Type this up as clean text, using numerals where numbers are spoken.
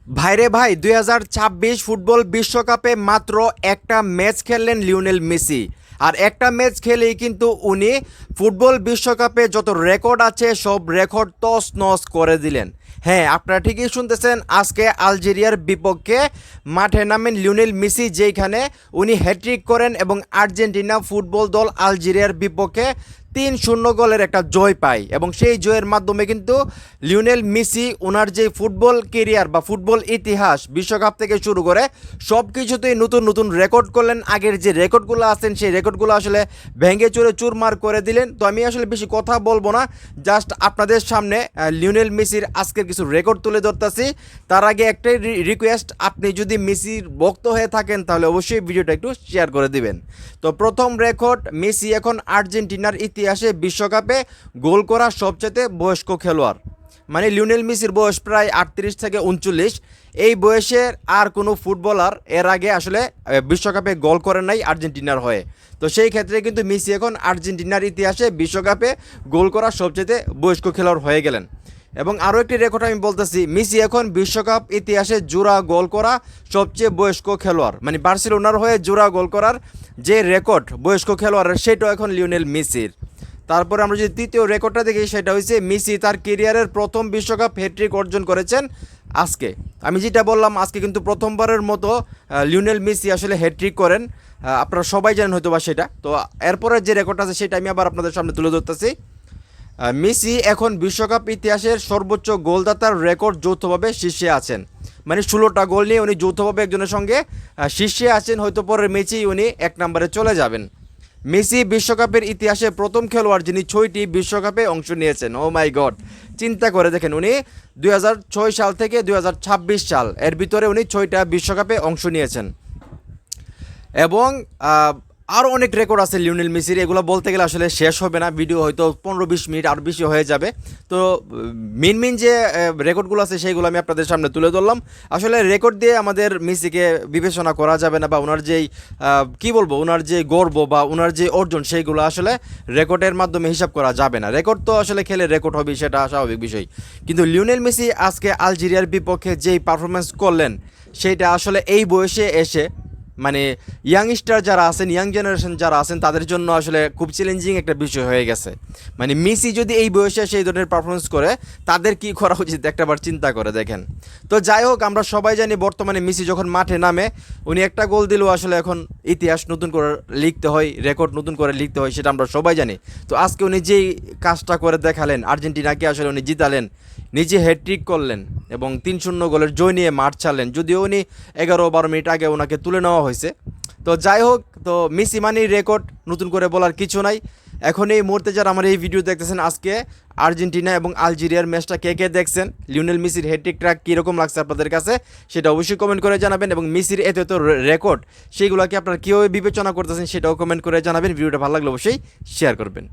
ভাইরে ভাই ২০২৬ ফুটবল বিশ্বকাপে মাত্র একটা ম্যাচ খেললেন লিওনেল মেসি। আর একটা ম্যাচ খেলেই কিন্তু উনি ফুটবল বিশ্বকাপে যত রেকর্ড আছে সব রেকর্ড তছ নছ করে দিলেন। হ্যাঁ, আপনারা ঠিকই শুনতেছেন, আজকে আলজেরিয়ার বিপক্ষে মাঠে নামেন লিওনেল মেসি, যেখানে উনি হ্যাট্রিক করেন এবং আর্জেন্টিনা ফুটবল দল আলজেরিয়ার বিপক্ষে ৩-০ গোলের একটা জয় পায় এবং সেই জয়ের মাধ্যমে কিন্তু লিওনেল মেসি ওনার যে ফুটবল কেরিয়ার বা ফুটবল ইতিহাস বিশ্বকাপ থেকে শুরু করে সব কিছুতেই নতুন নতুন রেকর্ড করলেন। আগের যে রেকর্ডগুলো আছেন সেই রেকর্ডগুলো আসলে ভেঙে চুরে চুরমার করে দিলেন। তো আমি আসলে বেশি কথা বলবো না, জাস্ট আপনাদের সামনে লিওনেল মেসির আজকের কিছু রেকর্ড তুলে ধরতেছি। তার আগে একটাই রিকোয়েস্ট, আপনি যদি মেসির ভক্ত হয়ে থাকেন তাহলে অবশ্যই ভিডিওটা একটু শেয়ার করে দিবেন। তো প্রথম রেকর্ড, মেসি এখন আর্জেন্টিনার ইতিহাসে বিশ্বকাপে গোল করা সবচেয়ে বয়স্ক খেলোয়াড়। মানে লিওনেল মেসির বয়স প্রায় 38 থেকে 39। এই বয়সের আর কোনো ফুটবলার এর আগে আসলে বিশ্বকাপে গোল করেন নাই আর্জেন্টিনার হয়ে। তো সেই ক্ষেত্রে কিন্তু মেসি এখন আর্জেন্টিনার ইতিহাসে বিশ্বকাপে গোল করা সবচেয়ে বয়স্ক খেলোয়াড় হয়ে গেলেন। এবং আরও একটি রেকর্ড আমি বলতেছি, মেসি এখন বিশ্বকাপ ইতিহাসে জোড়া গোল করা সবচেয়ে বয়স্ক খেলোয়াড়। মানে বার্সেলোনার হয়ে জোড়া গোল করার যে রেকর্ড বয়স্ক খেলোয়াড়ের, সেটাও এখন লিওনেল মেসির। তারপরে আমরা যদি তৃতীয় রেকর্ডটা দেখি, সেটা হচ্ছে মেসি তার কেরিয়ারের প্রথম বিশ্বকাপ হ্যাট্রিক অর্জন করেছেন আজকে। আমি যেটা বললাম, আজকে কিন্তু প্রথমবারের মতো লিওনেল মেসি আসলে হ্যাট্রিক করেন। আপনারা সবাই জানেন হয়তো বা সেটা। তো এরপরের যে রেকর্ডটা আছে সেটা আমি আবার আপনাদের সামনে তুলে ধরতেছি। মেসি এখন বিশ্বকাপ ইতিহাসের সর্বোচ্চ গোলদাতার রেকর্ড যৌথভাবে শীর্ষে আছেন। মানে 16টা গোল নিয়ে উনি যৌথভাবে একজনের সঙ্গে শীর্ষে আছেন। হয়তো পরের ম্যাচেই উনি 1 নম্বরে চলে যাবেন। মেসি বিশ্বকাপের ইতিহাসে প্রথম খেলোয়াড় যিনি 6টি বিশ্বকাপে অংশ নিয়েছেন। ও মাই গড, চিন্তা করে দেখেন, উনি 2006 সাল থেকে 2026 সাল এর ভিতরে উনি 6টা বিশ্বকাপে অংশ নিয়েছেন। এবং আরও অনেক রেকর্ড আছে লিওনেল মেসির, এগুলো বলতে গেলে আসলে শেষ হবে না, ভিডিও হয়তো 15-20 মিনিট আর বেশি হয়ে যাবে। তো মেন যে রেকর্ডগুলো আছে সেইগুলো আমি আপনাদের সামনে তুলে ধরলাম। আসলে রেকর্ড দিয়ে আমাদের মেসিকে বিবেচনা করা যাবে না, বা ওনার যেই কী বলবো, ওনার যে গর্ব বা ওনার যে অর্জন সেইগুলো আসলে রেকর্ডের মাধ্যমে হিসাব করা যাবে না। রেকর্ড তো আসলে খেলে রেকর্ড হবে, সেটা স্বাভাবিক বিষয়। কিন্তু লিওনেল মেসি আজকে আলজেরিয়ার বিপক্ষে যেই পারফরমেন্স করলেন, সেইটা আসলে এই বয়সে এসে মানে ইয়াংস্টার যারা আছেন, ইয়াং জেনারেশন যারা আছেন, তাদের জন্য আসলে খুব চ্যালেঞ্জিং একটা বিষয় হয়ে গেছে। মানে মেসি যদি এই বয়সে সেই ধরনের পারফরমেন্স করে, তাদের কি করা উচিত একটাবার চিন্তা করে দেখেন। তো যাই হোক, আমরা সবাই জানি বর্তমানে মেসি যখন মাঠে নামে, উনি একটা গোল দিলেও আসলে এখন ইতিহাস নতুন করে লিখতে হয়, রেকর্ড নতুন করে লিখতে হয়, সেটা আমরা সবাই জানি। তো আজকে উনি যেই কাজটা করে দেখালেন, আর্জেন্টিনাকে আসলে উনি জিতালেন, নিজে হ্যাট্রিক করলেন এবং 3-0 গোলের জয় নিয়ে মাঠ ছাড়লেন। যদিও উনি 11-12 মিনিট আগে ওনাকে তুলে নেওয়া হয়েছে। তো যাই হোক, তো মেসি মানেই রেকর্ড, নতুন করে বলার কিছু নাই। এখন এই মুহূর্তে যারা আমার এই ভিডিও দেখতেছেন, আজকে আর্জেন্টিনা এবং আলজেরিয়ার ম্যাচটা কে কে দেখছেন, লিওনেল মেসির হ্যাট্রিকটা কীরকম লাগছে আপনাদের কাছে, সেটা অবশ্যই কমেন্ট করে জানাবেন। এবং মেসির এত এত রেকর্ড, সেইগুলোকে আপনারা কীভাবে বিবেচনা করতেছেন সেটাও কমেন্ট করে জানাবেন। ভিডিওটা ভালো লাগলে অবশ্যই শেয়ার করবেন।